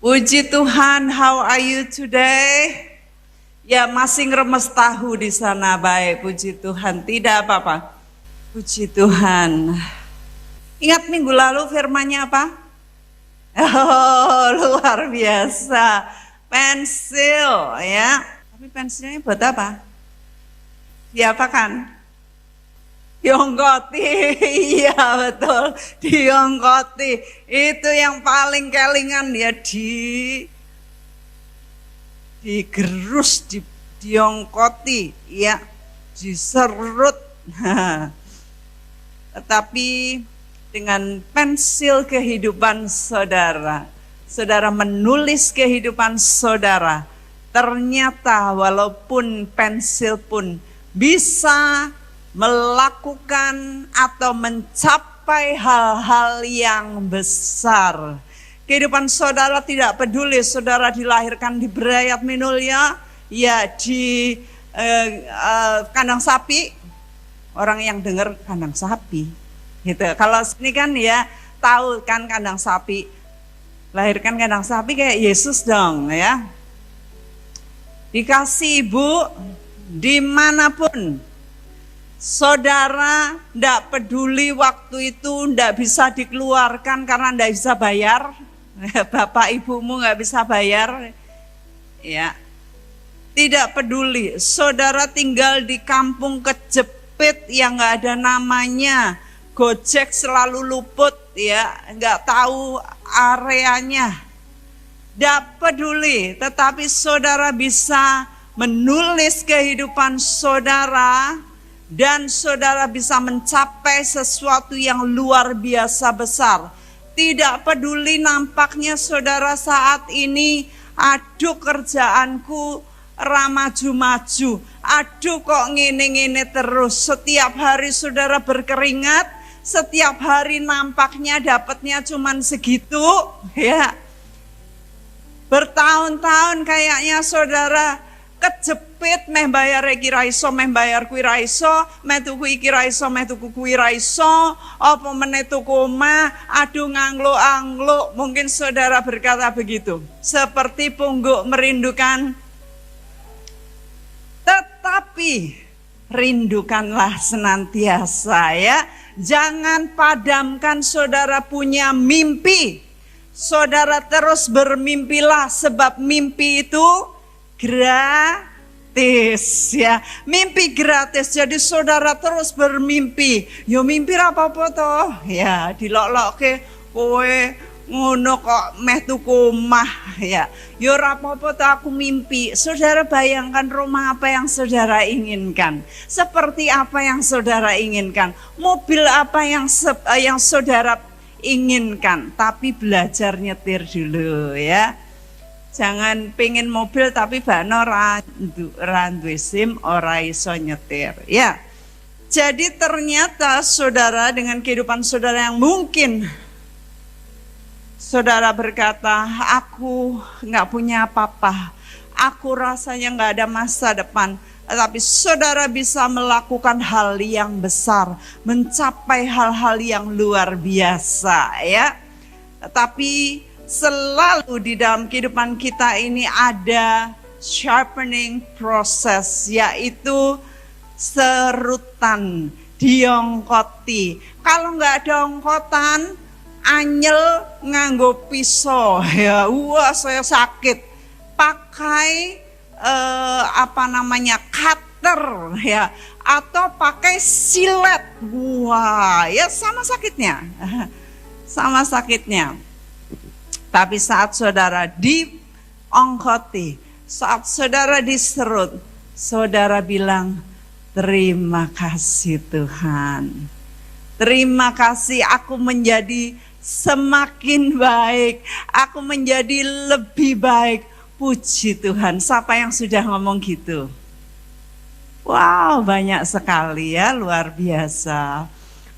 Puji Tuhan, how are you today? Ya masih ngeremes tahu di sana, baik, puji Tuhan, tidak apa-apa. Puji Tuhan. Ingat minggu lalu firmannya apa? Oh, luar biasa. Pensil ya. Tapi pensilnya buat apa? Diapakan? Diongkoti, iya betul, diongkoti. Itu yang paling kelingan ya, digerus, diongkoti, ya, diserut. Tetapi dengan pensil kehidupan saudara, saudara menulis kehidupan saudara, ternyata walaupun pensil pun bisa melakukan atau mencapai hal-hal yang besar. Kehidupan saudara tidak peduli saudara dilahirkan di Brayat Minulya, ya di kandang sapi. Orang yang dengar kandang sapi, gitu. Kalau ini kan ya tahu kan kandang sapi, lahirkan kandang sapi kayak Yesus dong ya. Dikasih ibu dimanapun. Saudara tidak peduli waktu itu tidak bisa dikeluarkan karena tidak bisa bayar, bapak ibumu nggak bisa bayar, ya. Tidak peduli, saudara tinggal di kampung kejepit yang nggak ada namanya, Gojek selalu luput, ya, nggak tahu areanya. Tidak peduli, tetapi saudara bisa menulis kehidupan saudara. Dan saudara bisa mencapai sesuatu yang luar biasa besar. Tidak peduli nampaknya saudara saat ini, aduh kerjaanku maju-maju, aduh kok ngene-ngene terus. Setiap hari saudara berkeringat, setiap hari nampaknya dapatnya cuman segitu, ya. Bertahun-tahun kayaknya saudara kejepit meh bayar iki ra iso, meh bayar kuwi ra iso, meh tuku iki ra iso, meh tuku kuwi ra iso, apa meneh tuku omah, aduh ngangluk-angluk. Mungkin saudara berkata begitu, seperti pungguk merindukan. Tetapi rindukanlah senantiasa ya. Jangan padamkan saudara punya mimpi. Saudara terus bermimpilah, sebab mimpi itu gratis ya, mimpi gratis. Jadi saudara terus bermimpi. Yo mimpi apa-apa toh ya, dilok-lokke kowe ngono kok meh tuku omah ya. Yo ora apa-apa toh aku mimpi. Saudara bayangkan rumah apa yang saudara inginkan, seperti apa yang saudara inginkan, mobil apa yang saudara inginkan. Tapi belajar nyetir dulu ya. Jangan pengen mobil tapi bano randuwe SIM ora iso nyetir ya. Jadi ternyata saudara dengan kehidupan saudara yang mungkin saudara berkata, aku nggak punya apa-apa, aku rasanya nggak ada masa depan. Tapi saudara bisa melakukan hal yang besar, mencapai hal-hal yang luar biasa ya. Tetapi selalu di dalam kehidupan kita ini ada sharpening process, yaitu serutan, diongkoti. Kalau nggak ada ongkotan, anyel nganggo pisau ya, wah saya sakit. Pakai cutter ya, atau pakai silet, wah ya sama sakitnya, sama sakitnya. Tapi saat saudara diongkoti, saat saudara diserut, saudara bilang, terima kasih Tuhan. Terima kasih, aku menjadi semakin baik, aku menjadi lebih baik. Puji Tuhan. Siapa yang sudah ngomong gitu? Wow, banyak sekali ya, luar biasa.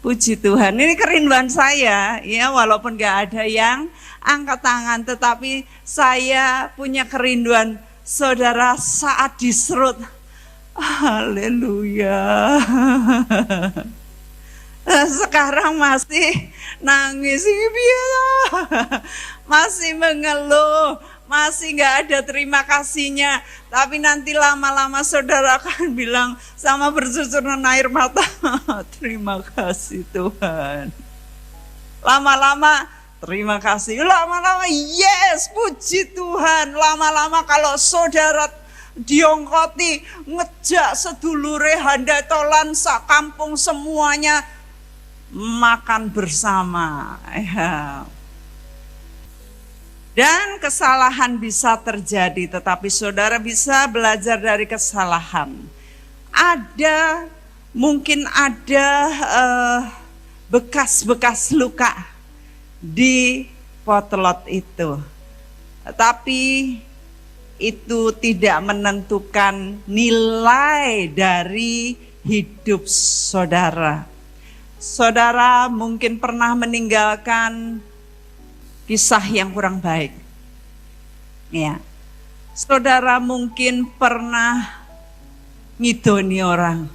Puji Tuhan, ini kerinduan saya ya, walaupun gak ada yang angkat tangan, tetapi saya punya kerinduan saudara saat diserut. Haleluya. Sekarang masih nangis masih mengeluh, masih nggak ada terima kasihnya. Tapi nanti lama-lama saudara akan bilang sama bercucuran air mata, terima kasih Tuhan. Lama-lama terima kasih, lama-lama yes, puji Tuhan. Lama-lama kalau saudara diongkoti, ngejak sedulure handai tolan sak kampung semuanya makan bersama. Ya. Dan kesalahan bisa terjadi, tetapi saudara bisa belajar dari kesalahan. Mungkin ada bekas-bekas luka di potlot itu. Tetapi itu tidak menentukan nilai dari hidup saudara. Saudara mungkin pernah meninggalkan kisah yang kurang baik. Ya. Saudara mungkin pernah ngidoni orang.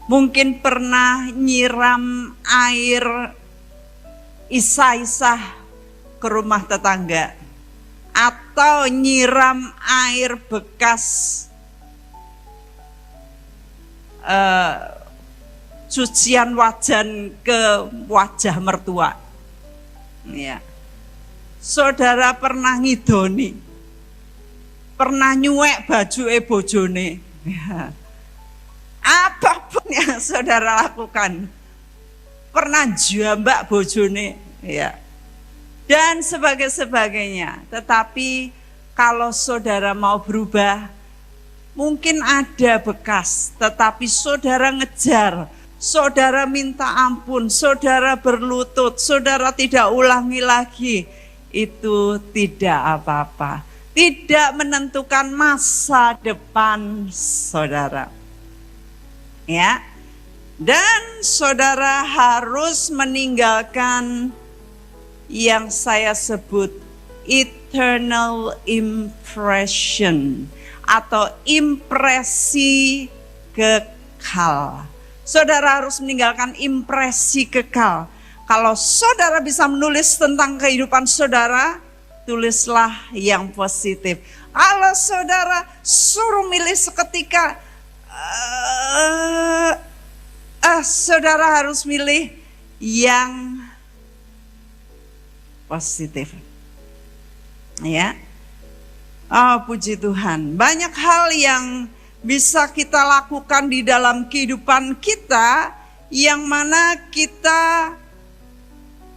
Mungkin pernah nyiram air isah-isah ke rumah tetangga. Atau nyiram air bekas cucian wajan ke wajah mertua. Ya. Saudara pernah ngidoni, pernah nyuek baju bojone. Ya. Apapun yang saudara lakukan, pernah jambak bojone, ya. Dan sebagainya. Tetapi kalau saudara mau berubah, mungkin ada bekas, tetapi saudara ngejar, saudara minta ampun, saudara berlutut, saudara tidak ulangi lagi. Itu tidak apa-apa, tidak menentukan masa depan saudara. Ya. Dan saudara harus meninggalkan yang saya sebut eternal impression atau impresi kekal. Saudara harus meninggalkan impresi kekal. Kalau saudara bisa menulis tentang kehidupan saudara, tulislah yang positif. Kalau saudara suruh milih seketika, saudara harus milih yang positif. Ya. Oh, puji Tuhan. Banyak hal yang bisa kita lakukan di dalam kehidupan kita, yang mana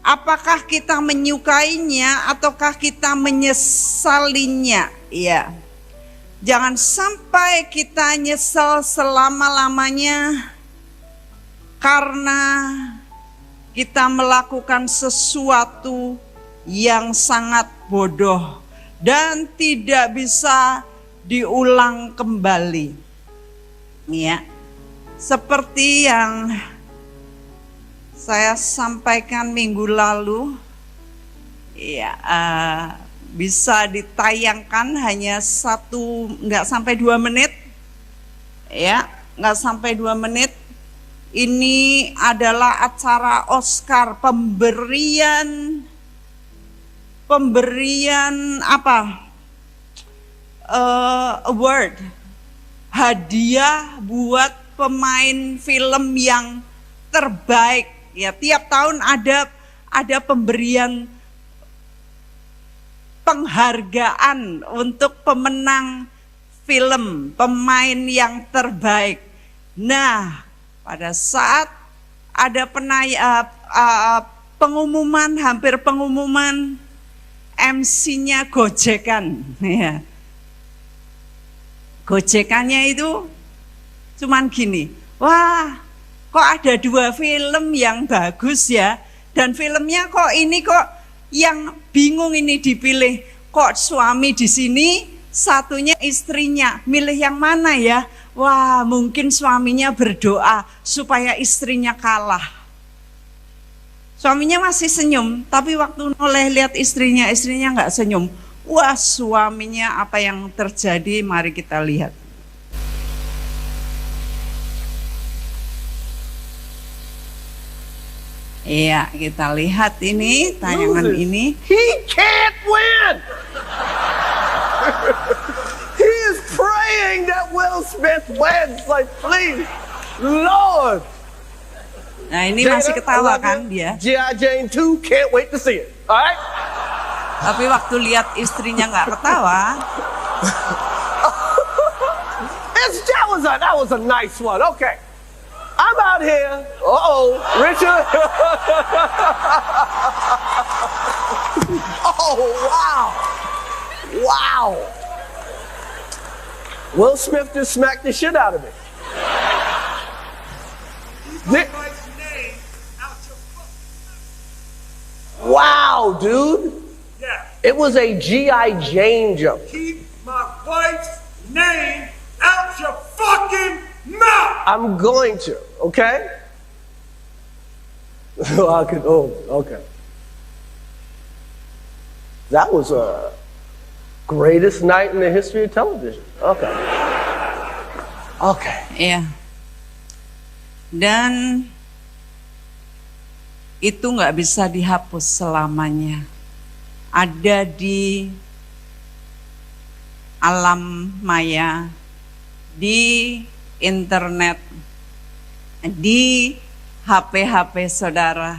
apakah kita menyukainya ataukah kita menyesalinya. Ya. Jangan sampai kita nyesal selama-lamanya karena kita melakukan sesuatu yang sangat bodoh dan tidak bisa diulang kembali. Ya. Seperti yang saya sampaikan minggu lalu, ya, bisa ditayangkan hanya nggak sampai 2 menit, ya, nggak sampai 2 menit. Ini adalah acara Oscar, pemberian award, hadiah buat pemain film yang terbaik. Ya, tiap tahun ada pemberian penghargaan untuk pemenang film, pemain yang terbaik. Nah, pada saat ada pengumuman, hampir pengumuman, MC-nya gojekan. Ya. Gojekannya itu cuman gini, wah, kok ada 2 film yang bagus ya, dan filmnya kok yang bingung ini dipilih, kok suami di sini, satunya istrinya, milih yang mana ya? Wah, mungkin suaminya berdoa supaya istrinya kalah. Suaminya masih senyum, tapi waktu noleh lihat istrinya nggak senyum. Wah, suaminya apa yang terjadi? Mari kita lihat. Iya, kita lihat ini tayangan ini. He can't win. He is praying that Will Smith wins. Like, please, Lord. Nah, ini masih ketawa kan dia. G.I. Jane 2, can't wait to see it. All right? Tapi waktu lihat istrinya nggak ketawa. That was a nice one. Okay. I'm out here. Uh-oh, Richard. Oh, wow. Wow. Will Smith just smacked the shit out of me. Wow, dude. Yeah. It was a G.I. Jane jump. Keep my wife's name out your fucking mouth. I'm going to, okay? Okay. That was a greatest night in the history of television. Okay. Okay. Iya. Dan itu nggak bisa dihapus selamanya. Ada di alam maya, di internet, di HP-HP saudara,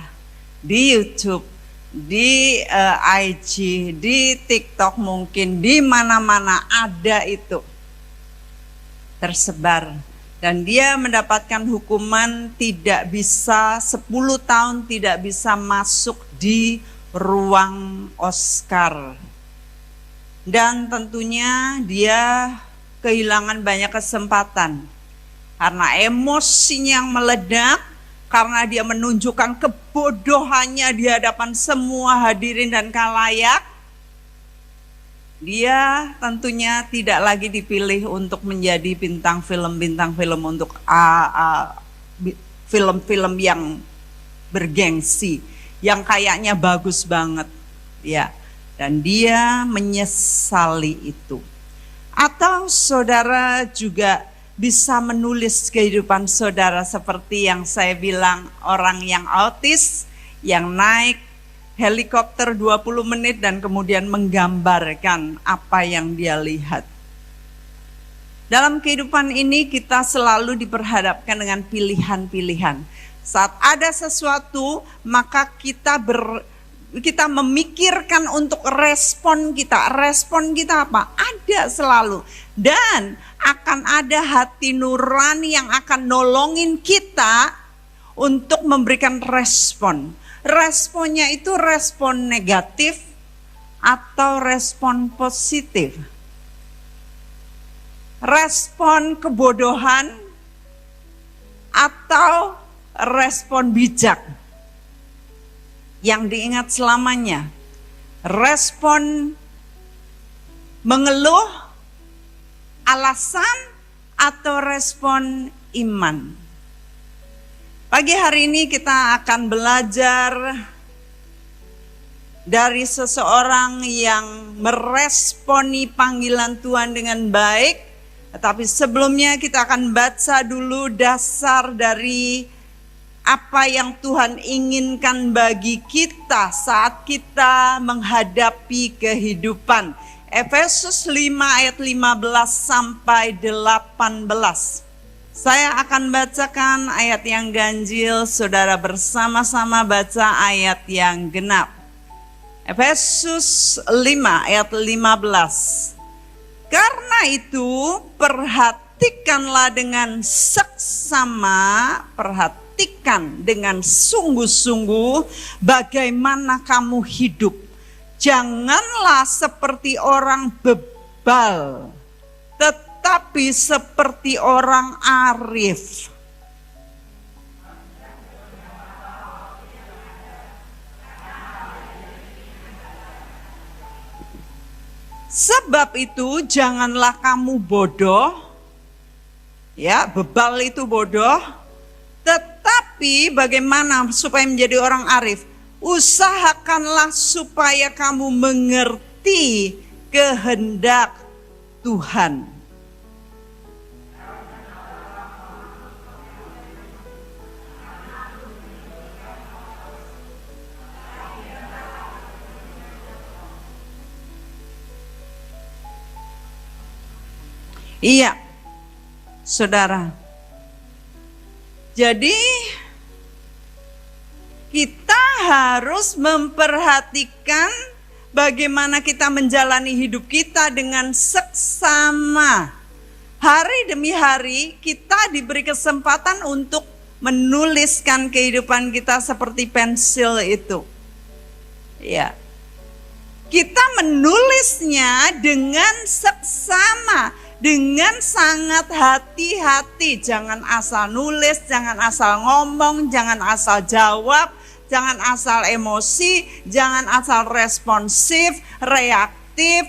di YouTube, di IG, di TikTok mungkin, di mana-mana ada itu tersebar. Dan dia mendapatkan hukuman tidak bisa 10 tahun tidak bisa masuk di ruang Oscar. Dan tentunya dia kehilangan banyak kesempatan karena emosinya yang meledak, karena dia menunjukkan kebodohannya di hadapan semua hadirin dan khalayak. Dia tentunya tidak lagi dipilih untuk menjadi bintang film untuk film-film yang bergengsi, yang kayaknya bagus banget, ya. Dan dia menyesali itu. Atau saudara juga bisa menulis kehidupan saudara seperti yang saya bilang, orang yang autis yang naik helikopter 20 menit dan kemudian menggambarkan apa yang dia lihat. Dalam kehidupan ini kita selalu diperhadapkan dengan pilihan-pilihan. Saat ada sesuatu, maka kita memikirkan untuk respon kita. Respon kita apa? Ada selalu. Dan akan ada hati nurani yang akan nolongin kita untuk memberikan respon. Responnya itu respon negatif atau respon positif. Respon kebodohan atau respon bijak yang diingat selamanya. Respon mengeluh, alasan, atau respon iman. Pagi hari ini kita akan belajar dari seseorang yang meresponi panggilan Tuhan dengan baik. Tetapi sebelumnya kita akan baca dulu dasar dari apa yang Tuhan inginkan bagi kita saat kita menghadapi kehidupan. Efesus 5 ayat 15 sampai 18. Saya akan bacakan ayat yang ganjil, saudara bersama-sama baca ayat yang genap. Efesus 5 ayat 15. Karena itu perhatikanlah dengan seksama, perhatikan dengan sungguh-sungguh bagaimana kamu hidup. Janganlah seperti orang bebal, tetapi seperti orang arif. Sebab itu janganlah kamu bodoh, ya, bebal itu bodoh, tetapi bagaimana supaya menjadi orang arif? Usahakanlah supaya kamu mengerti kehendak Tuhan. Iya, saudara. Jadi kita harus memperhatikan bagaimana kita menjalani hidup kita dengan seksama. Hari demi hari kita diberi kesempatan untuk menuliskan kehidupan kita seperti pensil itu. Ya. Kita menulisnya dengan seksama, dengan sangat hati-hati. Jangan asal nulis, jangan asal ngomong, jangan asal jawab, jangan asal emosi, jangan asal responsif, reaktif.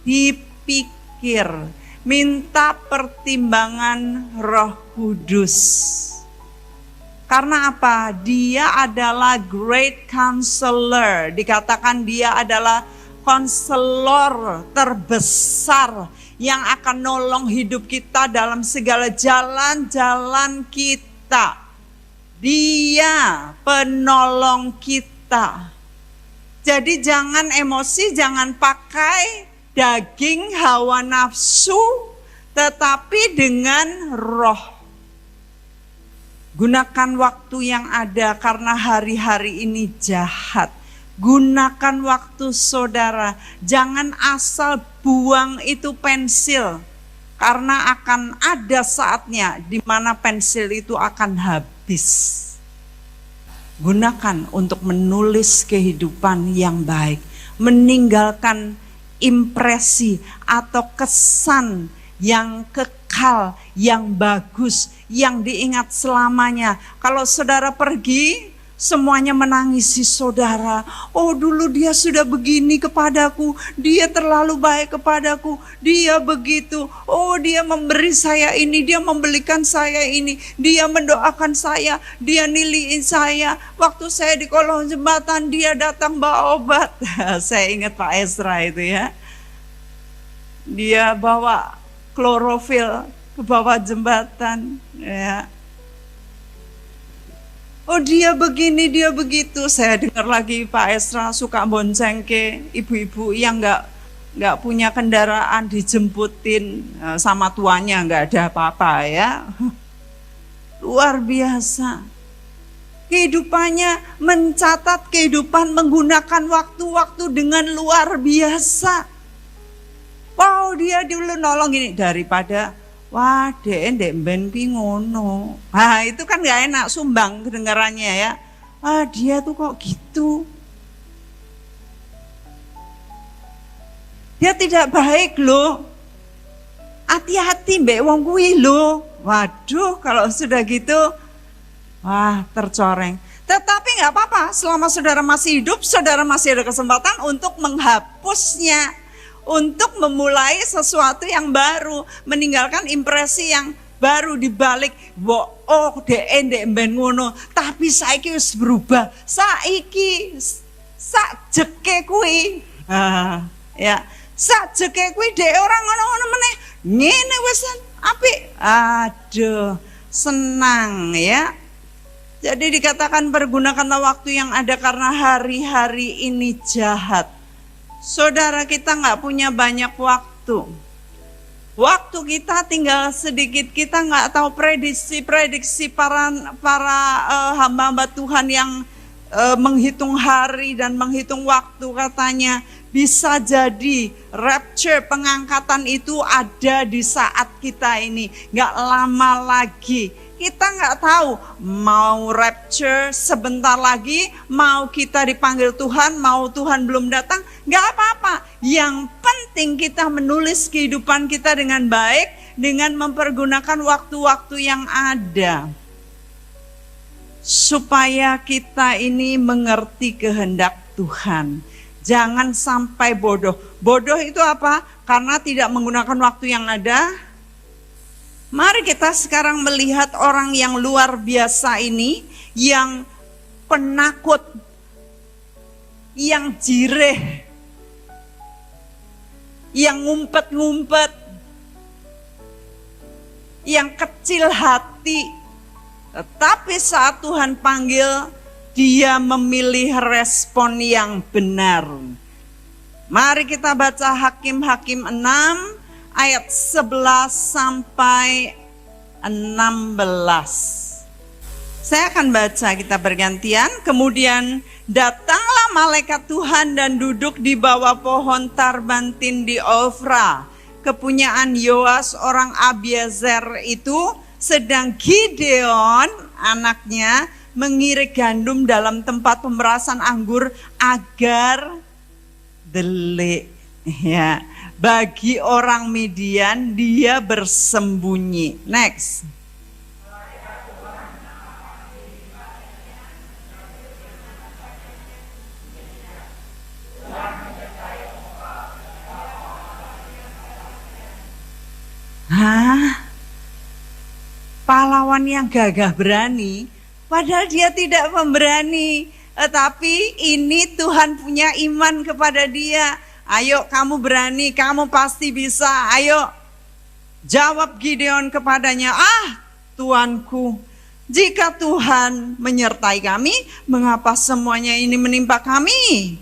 Dipikir, minta pertimbangan Roh Kudus. Karena apa? Dia adalah great counselor. Dikatakan dia adalah konselor terbesar yang akan nolong hidup kita dalam segala jalan-jalan kita. Dia penolong kita. Jadi jangan emosi, jangan pakai daging hawa nafsu, tetapi dengan roh. Gunakan waktu yang ada karena hari-hari ini jahat. Gunakan waktu saudara. Jangan asal buang itu pensil. Karena akan ada saatnya di mana pensil itu akan habis. Gunakan untuk menulis kehidupan yang baik. Meninggalkan impresi atau kesan yang kekal, yang bagus, yang diingat selamanya. Kalau saudara pergi, semuanya menangisi saudara. Oh, dulu dia sudah begini kepadaku, dia terlalu baik kepadaku, dia begitu. Oh, dia memberi saya ini, dia membelikan saya ini, dia mendoakan saya, dia niliin saya. Waktu saya di kolong jembatan, dia datang bawa obat. Saya ingat Pak Esra itu ya. Dia bawa klorofil ke bawah jembatan, ya. Oh, dia begini, dia begitu. Saya dengar lagi Pak Esra suka bonceng ke ibu-ibu yang nggak punya kendaraan, dijemputin sama tuanya, nggak ada apa-apa ya. Luar biasa. Kehidupannya mencatat kehidupan, menggunakan waktu-waktu dengan luar biasa. Wow, dia dulu nolong gini daripada wah ndek ben pi ngono. Nah, itu kan gak enak sumbang kedengarannya ya. Ah, dia tuh kok gitu. Dia tidak baik loh. Hati-hati mbek wong kuwi loh. Waduh, kalau sudah gitu wah, tercoreng. Tetapi gak apa-apa, selama saudara masih hidup, saudara masih ada kesempatan untuk menghapusnya. Untuk memulai sesuatu yang baru, meninggalkan impresi yang baru dibalik. Oh, ndek ben ngono, tapi saiki wis berubah. Saiki sak jeke kuwi. Ya, sak jeke kuwi dhek ora ngono-ngono meneh. Ngene wis apik. Aduh, senang ya. Jadi dikatakan pergunakanlah waktu yang ada karena hari-hari ini jahat. Saudara, kita nggak punya banyak waktu. Waktu kita tinggal sedikit, kita nggak tahu prediksi para hamba-hamba Tuhan yang menghitung hari dan menghitung waktu. Katanya bisa jadi rapture, pengangkatan itu ada di saat kita ini, nggak lama lagi. Kita nggak tahu mau rapture sebentar lagi, mau kita dipanggil Tuhan, mau Tuhan belum datang, nggak apa-apa. Yang penting kita menulis kehidupan kita dengan baik, dengan mempergunakan waktu-waktu yang ada. Supaya kita ini mengerti kehendak Tuhan. Jangan sampai bodoh. Bodoh itu apa? Karena tidak menggunakan waktu yang ada. Mari kita sekarang melihat orang yang luar biasa ini, yang penakut, yang jireh, yang ngumpet-ngumpet, yang kecil hati. Tetapi saat Tuhan panggil, dia memilih respon yang benar. Mari kita baca Hakim-Hakim 6 ayat 11 sampai 16. Saya akan baca, kita bergantian. Kemudian datanglah malaikat Tuhan dan duduk di bawah pohon tarbantin di Ofra, kepunyaan Yoas orang Abiezer itu, sedang Gideon anaknya mengirik gandum dalam tempat pemerasan anggur agar delik. Ya, bagi orang Midian dia bersembunyi. Next. Pahlawan yang gagah berani, padahal dia tidak pemberani. Tetapi ini Tuhan punya iman kepada dia. Ayo kamu berani, kamu pasti bisa. Ayo, jawab Gideon kepadanya, Tuanku, jika Tuhan menyertai kami, mengapa semuanya ini menimpa kami?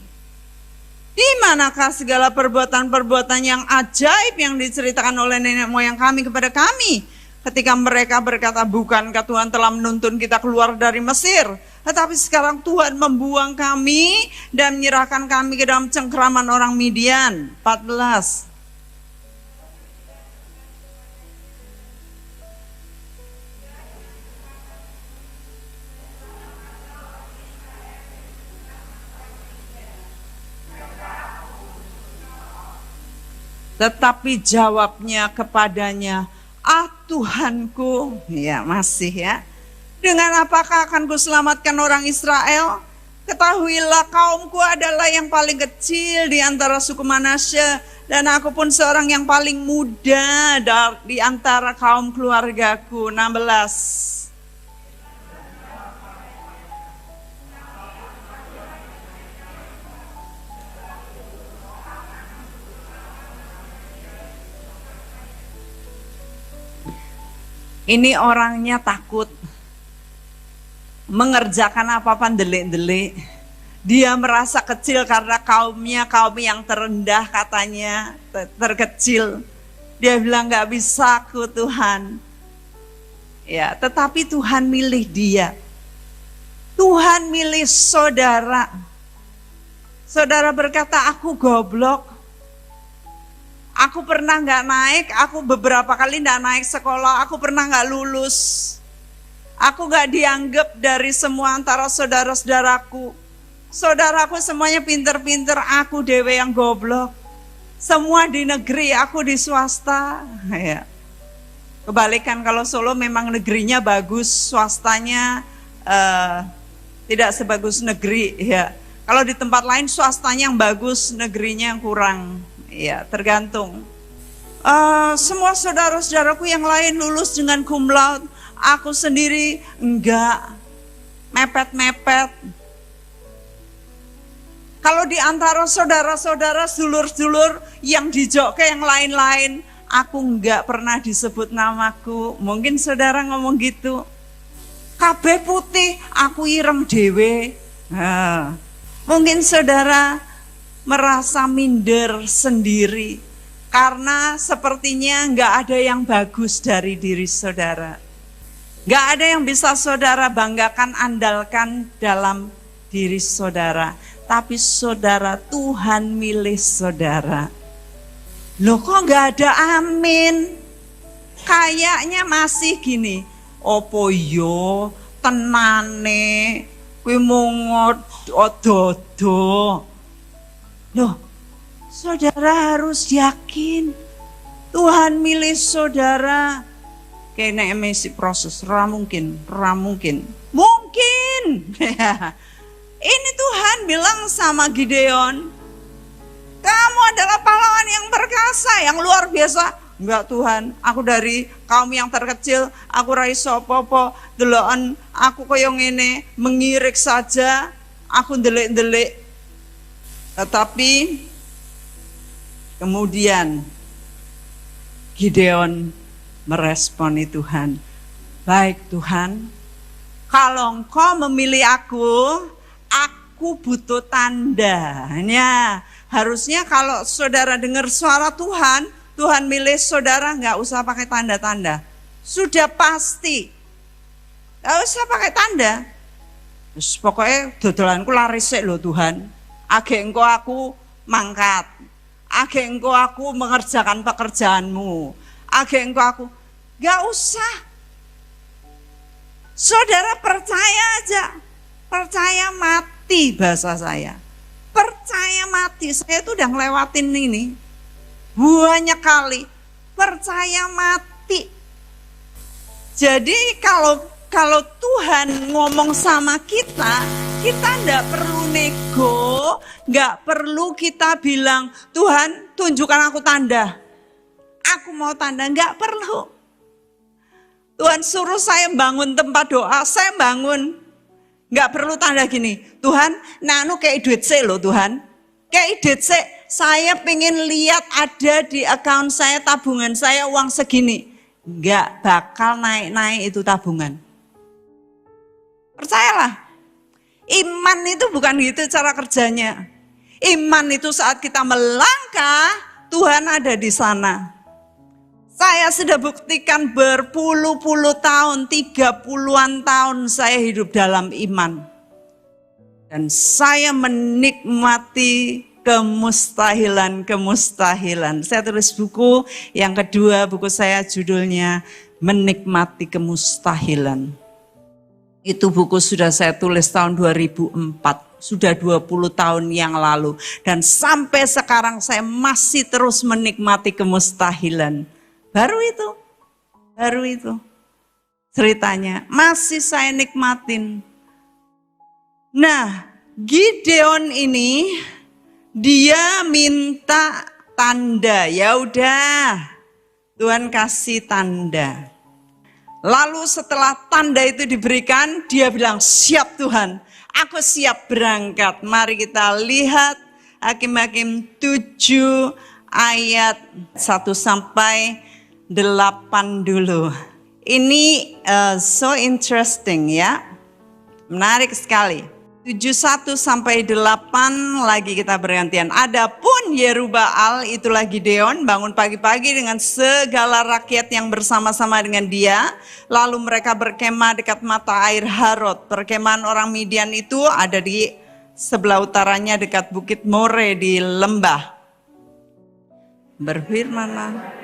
Di manakah segala perbuatan-perbuatan yang ajaib yang diceritakan oleh nenek moyang kami kepada kami? Ketika mereka berkata, bukankah Tuhan telah menuntun kita keluar dari Mesir? Tetapi sekarang Tuhan membuang kami dan menyerahkan kami ke dalam cengkeraman orang Midian. 14. Tetapi jawabnya kepadanya, Tuhanku, ya masih ya. Dengan apakah akan kuselamatkan orang Israel? Ketahuilah kaumku adalah yang paling kecil di antara suku Manasye, dan aku pun seorang yang paling muda di antara kaum keluargaku. 16. Ini orangnya takut mengerjakan apa-apa delik-delik. Dia merasa kecil karena kaumnya kaum yang terendah katanya, terkecil. Dia bilang gak bisa aku Tuhan. Ya, tetapi Tuhan milih dia. Tuhan milih saudara. Saudara berkata, aku goblok. Aku pernah gak naik, aku beberapa kali gak naik sekolah, aku pernah gak lulus. Aku gak dianggap dari semua antara saudara-saudaraku. Saudaraku semuanya pinter-pinter, aku dewe yang goblok. Semua di negeri, aku di swasta. Ya. Kebalikan kalau Solo memang negerinya bagus, swastanya tidak sebagus negeri. Ya. Kalau di tempat lain swastanya yang bagus, negerinya yang kurang. Ya, tergantung. Semua saudara-saudaraku yang lain lulus dengan cum laude, aku sendiri enggak, mepet-mepet. Kalau di antara saudara-saudara, sedulur-sedulur yang dijoke yang lain-lain, aku enggak pernah disebut namaku. Mungkin saudara ngomong gitu. Kabeh putih, aku ireng dewe. Mungkin saudara merasa minder sendiri karena sepertinya nggak ada yang bagus dari diri saudara. Nggak ada yang bisa saudara banggakan, andalkan dalam diri saudara. Tapi saudara, Tuhan milih saudara. Loh kok nggak ada amin? Kayaknya masih gini, opo yo tenane kuwi mung odo-odo. Loh, saudara harus yakin Tuhan milih saudara. Kayaknya emisi proses, mungkin. Mungkin. Ini Tuhan bilang sama Gideon, kamu adalah pahlawan yang perkasa, yang luar biasa. Enggak Tuhan, aku dari kaum yang terkecil, aku rai sopo-po, deloken aku koyo ngene, mengirik saja, aku delik-delik. Tetapi kemudian Gideon meresponi Tuhan. Baik Tuhan, kalau Engkau memilih aku butuh tandanya. Harusnya kalau saudara dengar suara Tuhan, Tuhan milih saudara nggak usah pakai tanda-tanda. Sudah pasti. Nggak usah pakai tanda. Terus pokoknya dodolanku laris sik lho Tuhan. Age engko aku mangkat. Age engko aku mengerjakan pekerjaanmu. Age engko aku. Nggak usah. Saudara percaya aja. Percaya mati bahasa saya. Percaya mati. Saya tuh udah ngelewatin ini. Banyak kali. Percaya mati. Jadi kalau Tuhan ngomong sama kita enggak perlu nego, enggak perlu kita bilang, Tuhan tunjukkan aku tanda. Aku mau tanda, enggak perlu. Tuhan suruh saya bangun tempat doa, saya bangun. Enggak perlu tanda gini, Tuhan, nanu kayak duit sih loh Tuhan. Kayak duit sih, saya pengen lihat ada di account saya, tabungan saya uang segini. Enggak bakal naik-naik itu tabungan. Percayalah, iman itu bukan gitu cara kerjanya. Iman itu saat kita melangkah, Tuhan ada di sana. Saya sudah buktikan berpuluh-puluh tahun, 30-an tahun saya hidup dalam iman. Dan saya menikmati kemustahilan. Saya tulis buku, yang kedua buku saya judulnya Menikmati Kemustahilan. Itu buku sudah saya tulis tahun 2004, sudah 20 tahun yang lalu. Dan sampai sekarang saya masih terus menikmati kemustahilan. Baru itu ceritanya, masih saya nikmatin. Nah, Gideon ini dia minta tanda, ya udah Tuhan kasih tanda. Lalu setelah tanda itu diberikan, dia bilang, siap Tuhan, aku siap berangkat. Mari kita lihat Hakim-Hakim 7 ayat 1 sampai 8 dulu. Ini so interesting ya, menarik sekali. 7:1 sampai 8 lagi kita bergantian. Adapun Yerubbaal, itulah Gideon, bangun pagi-pagi dengan segala rakyat yang bersama-sama dengan dia. Lalu mereka berkemah dekat mata air Harod. Perkemahan orang Midian itu ada di sebelah utaranya dekat Bukit More di lembah. Berfirmanlah.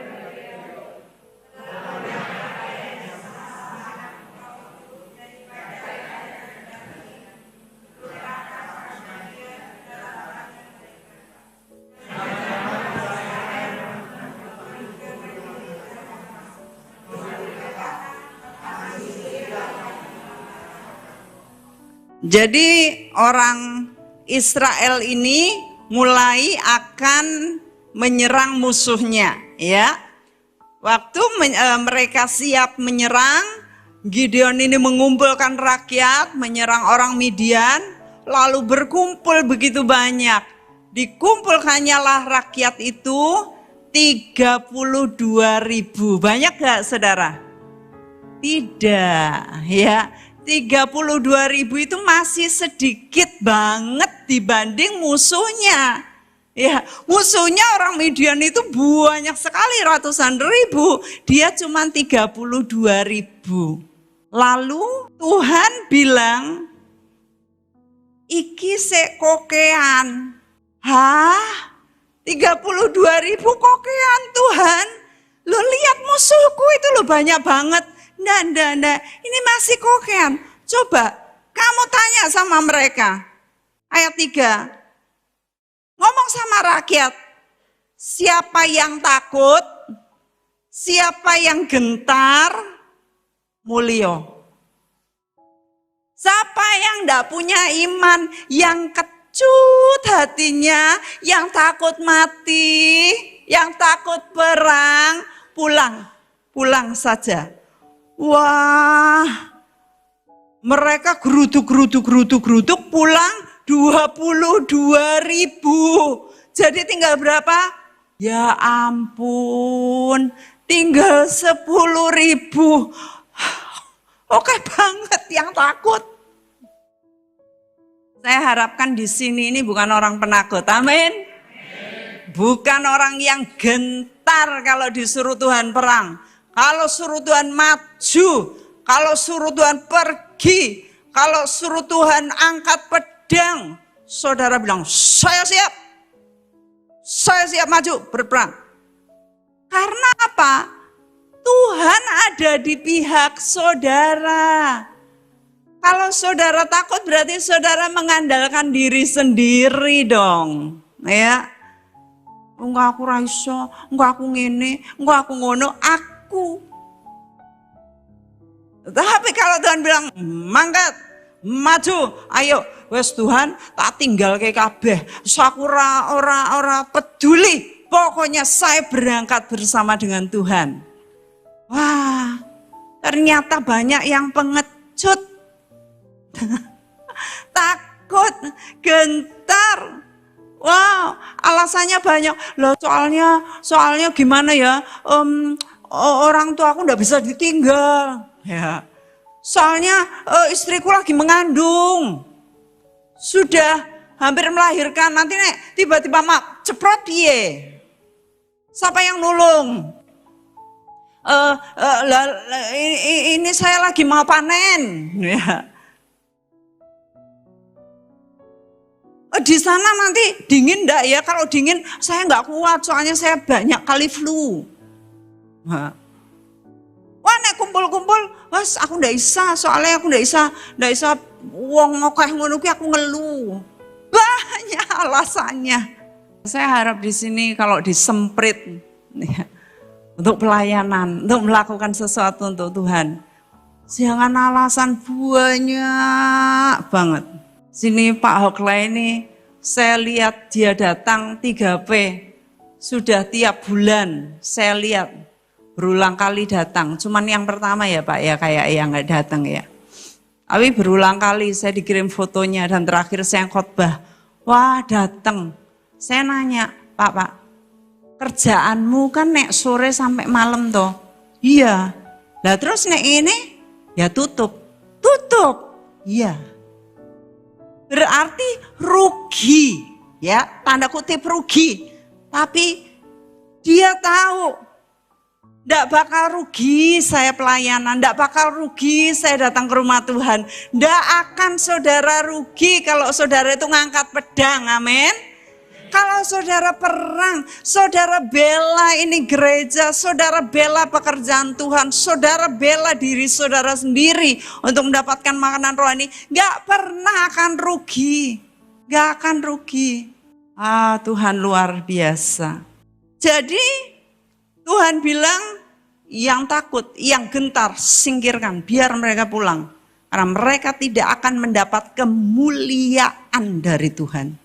Jadi orang Israel ini mulai akan menyerang musuhnya, ya. Waktu mereka siap menyerang, Gideon ini mengumpulkan rakyat, menyerang orang Midian, lalu berkumpul begitu banyak. Dikumpulkannya lah rakyat itu 32.000. Banyak gak saudara? Tidak, ya. 32.000 itu masih sedikit banget dibanding musuhnya. Ya, musuhnya orang Midian itu banyak sekali, ratusan ribu. Dia cuma 32.000. Lalu Tuhan bilang, iki sek kokean. Hah? 32.000 kokean Tuhan? Lo lihat musuhku itu lo banyak banget. Nggak, ini masih kokean. Coba kamu tanya sama mereka. Ayat 3. Ngomong sama rakyat. Siapa yang takut? Siapa yang gentar? Mulio. Siapa yang enggak punya iman, yang kecut hatinya, yang takut mati, yang takut perang, pulang saja. Wah, mereka geruduk pulang 22.000. Jadi tinggal berapa? Ya ampun, tinggal 10.000. Oke banget yang takut. Saya harapkan di sini ini bukan orang penakut. Amin. Bukan orang yang gentar kalau disuruh Tuhan perang. Kalau suruh Tuhan maju, kalau suruh Tuhan pergi, kalau suruh Tuhan angkat pedang, saudara bilang, saya siap maju berperang. Karena apa? Tuhan ada di pihak saudara. Kalau saudara takut berarti saudara mengandalkan diri sendiri dong. Ya. Enggak aku raiso, enggak aku ngene, enggak aku ngono, aku. Tapi kalau Tuhan bilang, mangkat, maju, ayo, wes Tuhan, tak tinggal ke kabeh. Aku ora peduli. Pokoknya saya berangkat bersama dengan Tuhan. Wah, ternyata banyak yang pengecut. Takut, gentar. Wow, alasannya banyak. Loh, soalnya gimana ya? Orang tua aku enggak bisa ditinggal. Ya. Soalnya istriku lagi mengandung. Sudah hampir melahirkan. Nanti nek tiba-tiba ceprot piye? Siapa yang nulung? Ini saya lagi mau panen. Ya. Di sana nanti dingin enggak ya? Kalau dingin saya enggak kuat, soalnya saya banyak kali flu. Wah, nek kumpul-kumpul, wes aku ndak bisa, soalnya aku ndak bisa wong ngokeh ngono kuwi aku ngeluh. Banyak alasannya. Saya harap di sini kalau disemprit ya, untuk pelayanan, untuk melakukan sesuatu untuk Tuhan, jangan alasan banyak banget. Sini Pak Hokla ini, saya lihat dia datang 3P, sudah tiap bulan saya lihat. Berulang kali datang, cuman yang pertama ya Pak ya kayak yang nggak datang ya. Tapi berulang kali saya dikirim fotonya dan terakhir saya khotbah, wah datang. Saya nanya, Pak, kerjaanmu kan nek sore sampai malam toh? Iya. Lah terus nek ini ya tutup, iya. Berarti rugi, ya tanda kutip rugi. Tapi dia tahu. Tidak bakal rugi saya pelayanan, tidak bakal rugi saya datang ke rumah Tuhan. Tidak akan saudara rugi kalau saudara itu ngangkat pedang, amin. Kalau saudara perang, saudara bela ini gereja, saudara bela pekerjaan Tuhan, saudara bela diri saudara sendiri untuk mendapatkan makanan rohani, gak pernah akan rugi, gak akan rugi. Tuhan luar biasa. Jadi Tuhan bilang, yang takut, yang gentar, singkirkan, biar mereka pulang. Karena mereka tidak akan mendapat kemuliaan dari Tuhan.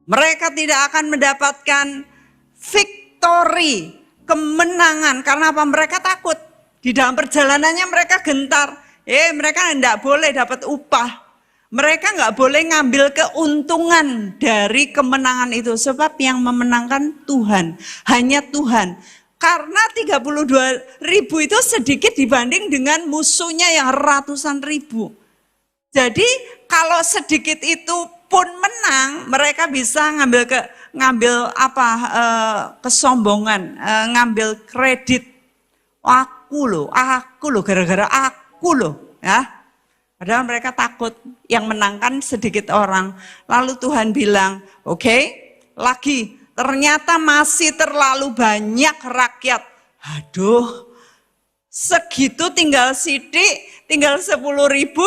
Mereka tidak akan mendapatkan victory, kemenangan. Karena apa? Mereka takut. Di dalam perjalanannya mereka gentar. Mereka tidak boleh dapat upah. Mereka nggak boleh ngambil keuntungan dari kemenangan itu. Sebab yang memenangkan Tuhan, hanya Tuhan. Karena 32.000 itu sedikit dibanding dengan musuhnya yang ratusan ribu. Jadi kalau sedikit itu pun menang, mereka bisa ngambil kesombongan, ngambil kredit. Aku loh, gara-gara aku loh, ya. Padahal mereka takut yang menangkan sedikit orang. Lalu Tuhan bilang, oke, lagi. Ternyata masih terlalu banyak rakyat. Aduh, segitu tinggal sidik, tinggal 10.000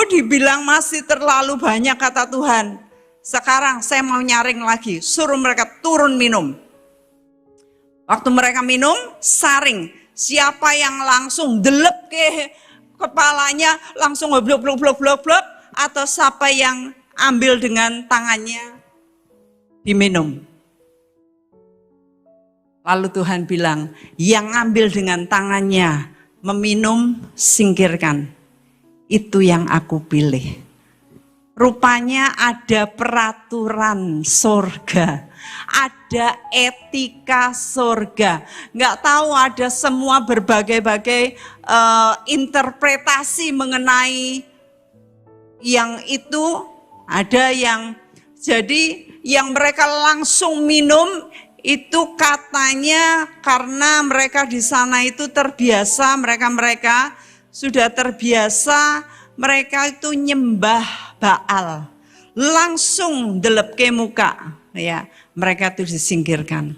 dibilang masih terlalu banyak kata Tuhan. Sekarang saya mau nyaring lagi, suruh mereka turun minum. Waktu mereka minum, saring. Siapa yang langsung delep ke kepalanya, langsung blok, atau siapa yang ambil dengan tangannya, diminum. Lalu Tuhan bilang, yang ambil dengan tangannya, meminum, singkirkan. Itu yang aku pilih. Rupanya ada peraturan sorga, ada etika sorga. Nggak tahu ada semua berbagai-bagai interpretasi mengenai yang itu. Ada yang, jadi yang mereka langsung minum, itu katanya karena mereka di sana itu terbiasa, mereka sudah terbiasa, mereka itu nyembah Baal. Langsung delepke muka, ya, mereka itu disingkirkan.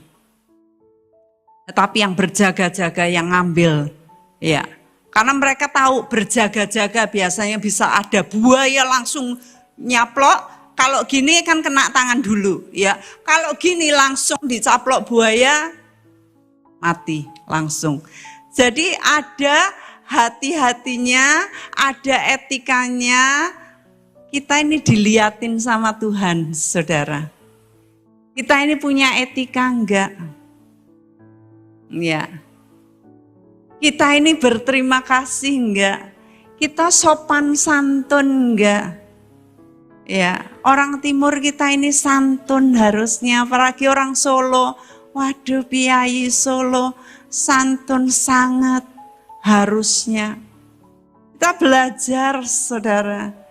Tetapi yang berjaga-jaga yang ngambil, ya. Karena mereka tahu berjaga-jaga biasanya bisa ada buaya langsung nyaplok. Kalau gini kan kena tangan dulu, ya. Kalau gini langsung dicaplok buaya, mati langsung. Jadi ada hati-hatinya, ada etikanya. Kita ini diliatin sama Tuhan, saudara. Kita ini punya etika enggak? Ya. Kita ini berterima kasih enggak? Kita sopan santun enggak? Ya, orang timur kita ini santun harusnya, apalagi orang Solo. Waduh, Piyayi Solo santun sangat harusnya. Kita belajar, saudara.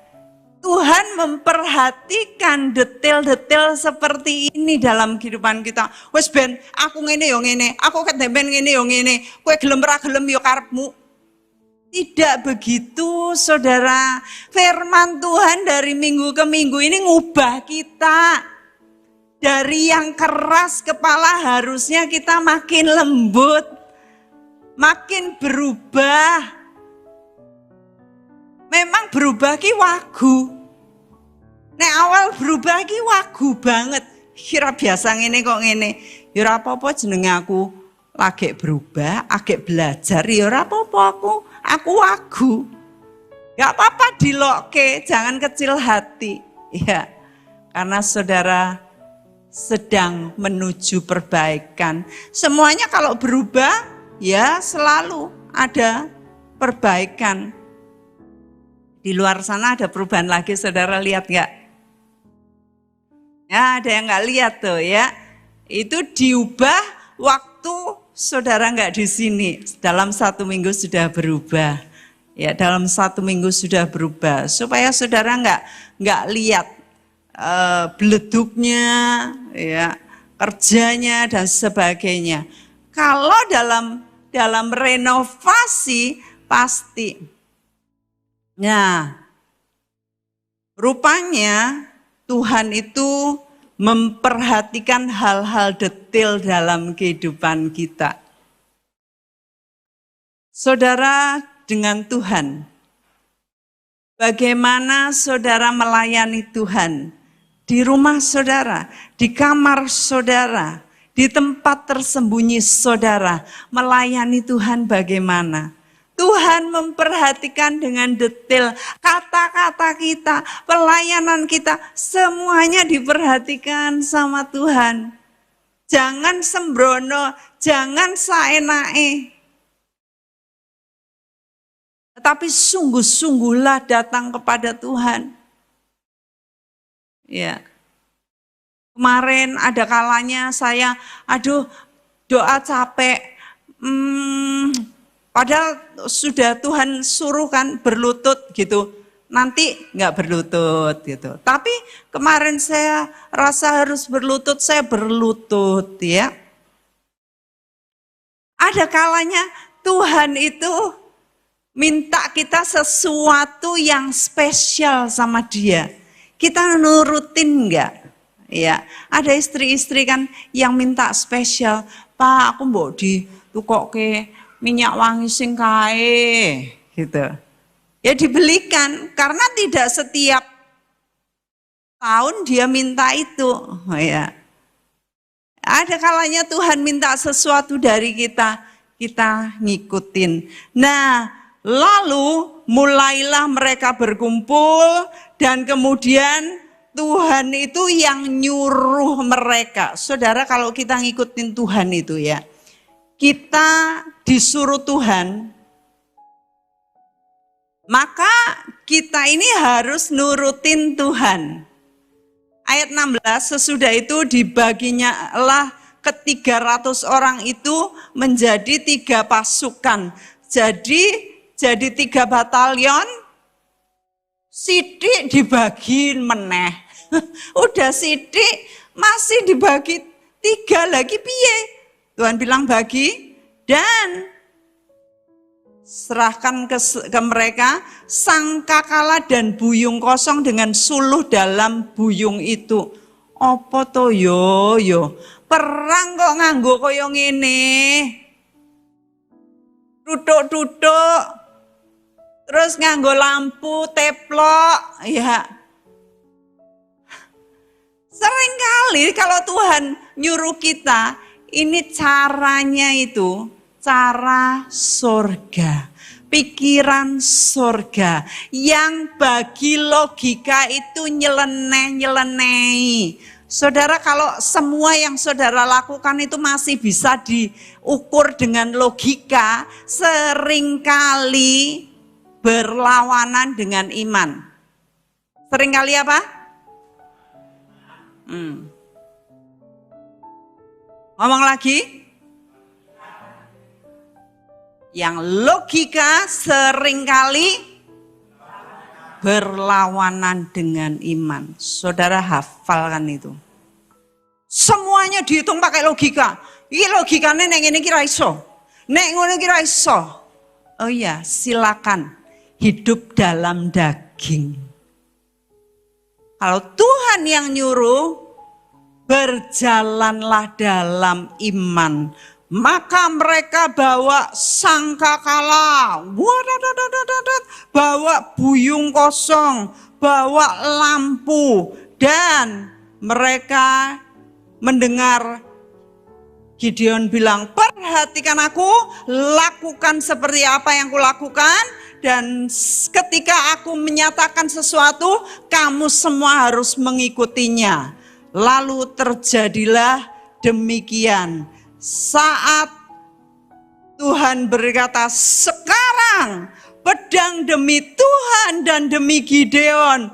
Tuhan memperhatikan detail-detail seperti ini dalam kehidupan kita. Wes ben, aku ngene yo ngene, aku ketemben ngene yo ngene, kowe gelem ra gelem yo karepmu. Tidak begitu, saudara. Firman Tuhan dari minggu ke minggu ini ngubah kita. Dari yang keras kepala harusnya kita makin lembut, makin berubah. Memang berubah ki wagu. Nek awal berubah ki wagu banget. Kira biasa ngene kok ngene. Ya ora apa-apa jenenge aku lagi berubah, agak belajar. Ya ora apa-apa aku wagu. Gak apa-apa dilokke, jangan kecil hati. Ya, karena saudara sedang menuju perbaikan. Semuanya kalau berubah, ya selalu ada perbaikan. Di luar sana ada perubahan lagi, saudara lihat gak? Ya, ada yang gak lihat tuh ya. Itu diubah waktu saudara gak di sini. Dalam 1 minggu sudah berubah. Ya, dalam 1 minggu sudah berubah. Supaya saudara gak lihat beleduknya, ya, kerjanya dan sebagainya. Kalau dalam renovasi pasti. Nah, rupanya Tuhan itu memperhatikan hal-hal detail dalam kehidupan kita. Saudara dengan Tuhan, bagaimana saudara melayani Tuhan? Di rumah saudara, di kamar saudara, di tempat tersembunyi saudara, melayani Tuhan bagaimana? Tuhan memperhatikan dengan detail kata-kata kita, pelayanan kita, semuanya diperhatikan sama Tuhan. Jangan sembrono, jangan saenake. Tetapi sungguh-sungguhlah datang kepada Tuhan. Ya. Kemarin ada kalanya saya, doa capek. Padahal sudah Tuhan suruh kan berlutut gitu. Nanti enggak berlutut gitu. Tapi kemarin saya rasa harus berlutut, saya berlutut ya. Ada kalanya Tuhan itu minta kita sesuatu yang spesial sama Dia. Kita nurutin enggak? Ya, ada istri-istri kan yang minta spesial. Pak, aku mbok ditukokke minyak wangi sing kae gitu. Ya dibelikan karena tidak setiap tahun dia minta itu, ya. Ada kalanya Tuhan minta sesuatu dari kita, kita ngikutin. Nah, lalu mulailah mereka berkumpul dan kemudian Tuhan itu yang nyuruh mereka. Saudara, kalau kita ngikutin Tuhan itu ya, kita disuruh Tuhan, maka kita ini harus nurutin Tuhan. Ayat 16, sesudah itu dibaginya lah ke 300 orang itu menjadi 3 pasukan. Jadi 3 batalion, sidik dibagi meneh. Udah sidik masih dibagi 3 lagi piye? Tuhan bilang bagi dan serahkan ke mereka sangkakala dan buyung kosong dengan suluh dalam buyung itu. Apa to yo? Perang kok nganggo kaya ngene. Tutuk-tutuk. Terus nganggo lampu teplok, ya. Seringkali kalau Tuhan nyuruh kita, ini caranya itu cara surga, pikiran surga yang bagi logika itu nyeleneh. Saudara, kalau semua yang saudara lakukan itu masih bisa diukur dengan logika, seringkali berlawanan dengan iman. Seringkali apa? Ngomong lagi. Yang logika seringkali berlawanan dengan iman. Saudara hafalkan itu. Semuanya dihitung pakai logika. Ini logikanya nek ngene iki ra iso. Nek ngono iki ra iso. Oh iya, silakan hidup dalam daging. Kalau Tuhan yang nyuruh, berjalanlah dalam iman. Maka mereka bawa sangkakala, bawa buyung kosong, bawa lampu, dan mereka mendengar Gideon bilang, perhatikan aku, lakukan seperti apa yang kulakukan, dan ketika aku menyatakan sesuatu, kamu semua harus mengikutinya. Lalu terjadilah demikian. Saat Tuhan berkata, sekarang pedang demi Tuhan dan demi Gideon,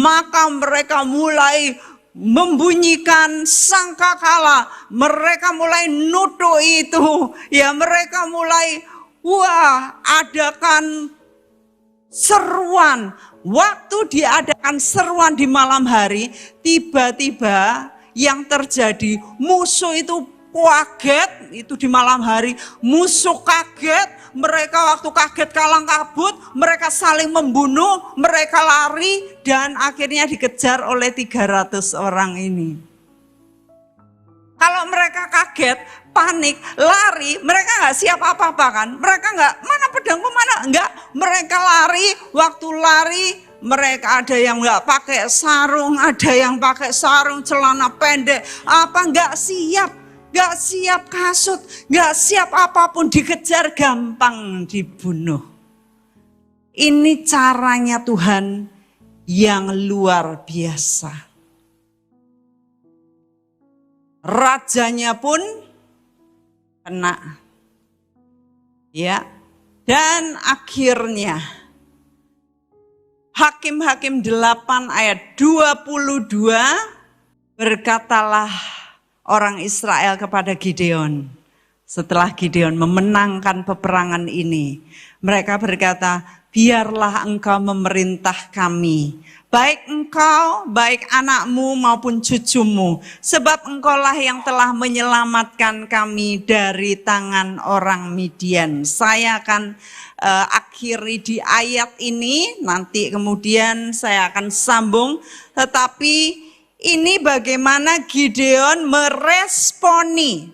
maka mereka mulai membunyikan sangkakala, mereka mulai nutup itu, ya mereka mulai adakan seruan. Waktu diadakan seruan di malam hari, tiba-tiba yang terjadi musuh itu kaget, itu di malam hari, musuh kaget, mereka waktu kaget kalang kabut, mereka saling membunuh, mereka lari dan akhirnya dikejar oleh 300 orang ini. Kalau mereka kaget, panik, lari, mereka nggak siap apa-apa kan? Mereka nggak, mana pedangku mana? Enggak, mereka lari, waktu lari mereka ada yang nggak pakai sarung, ada yang pakai sarung, celana pendek, apa nggak siap. Gak siap kasut, gak siap apapun, dikejar gampang dibunuh. Ini caranya Tuhan yang luar biasa. Rajanya pun kena. Ya. Dan akhirnya Hakim-Hakim 8 ayat 22 berkatalah orang Israel kepada Gideon. Setelah Gideon memenangkan peperangan ini, mereka berkata, biarlah engkau memerintah kami. Baik engkau, baik anakmu maupun cucumu. Sebab engkaulah yang telah menyelamatkan kami dari tangan orang Midian. Saya akan akhiri di ayat ini, nanti kemudian saya akan sambung. Tetapi ini bagaimana Gideon meresponi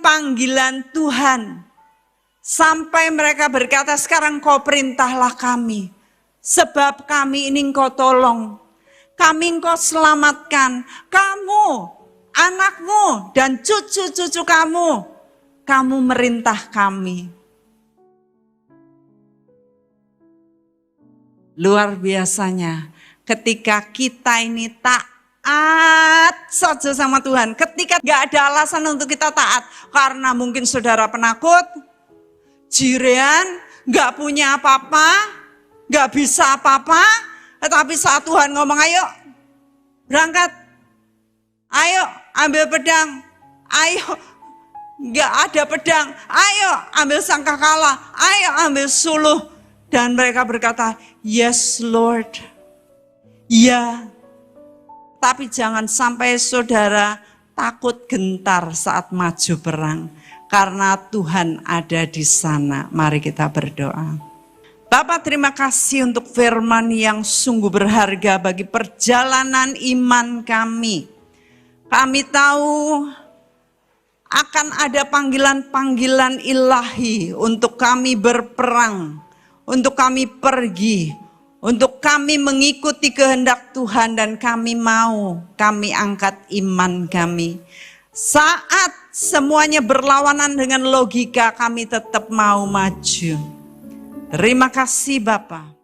panggilan Tuhan. Sampai mereka berkata, sekarang kau perintahlah kami. Sebab kami ini engkau tolong. Kami engkau selamatkan. Kamu, anakmu dan cucu-cucu kamu. Kamu merintah kami. Luar biasanya. Ketika kita ini taat saja sama Tuhan. Ketika gak ada alasan untuk kita taat. Karena mungkin saudara penakut. Jirean, gak punya apa-apa. Gak bisa apa-apa. Tetapi saat Tuhan ngomong, ayo berangkat. Ayo ambil pedang. Ayo, gak ada pedang. Ayo ambil sangkakala. Ayo ambil suluh. Dan mereka berkata, yes Lord. Ya, Tapi jangan sampai saudara takut gentar saat maju perang. Karena Tuhan ada di sana. Mari kita berdoa. Bapa, terima kasih untuk firman yang sungguh berharga bagi perjalanan iman kami. Kami tahu akan ada panggilan-panggilan ilahi untuk kami berperang, untuk kami pergi, untuk kami mengikuti kehendak Tuhan, dan kami angkat iman kami. Saat semuanya berlawanan dengan logika, kami tetap mau maju. Terima kasih Bapa.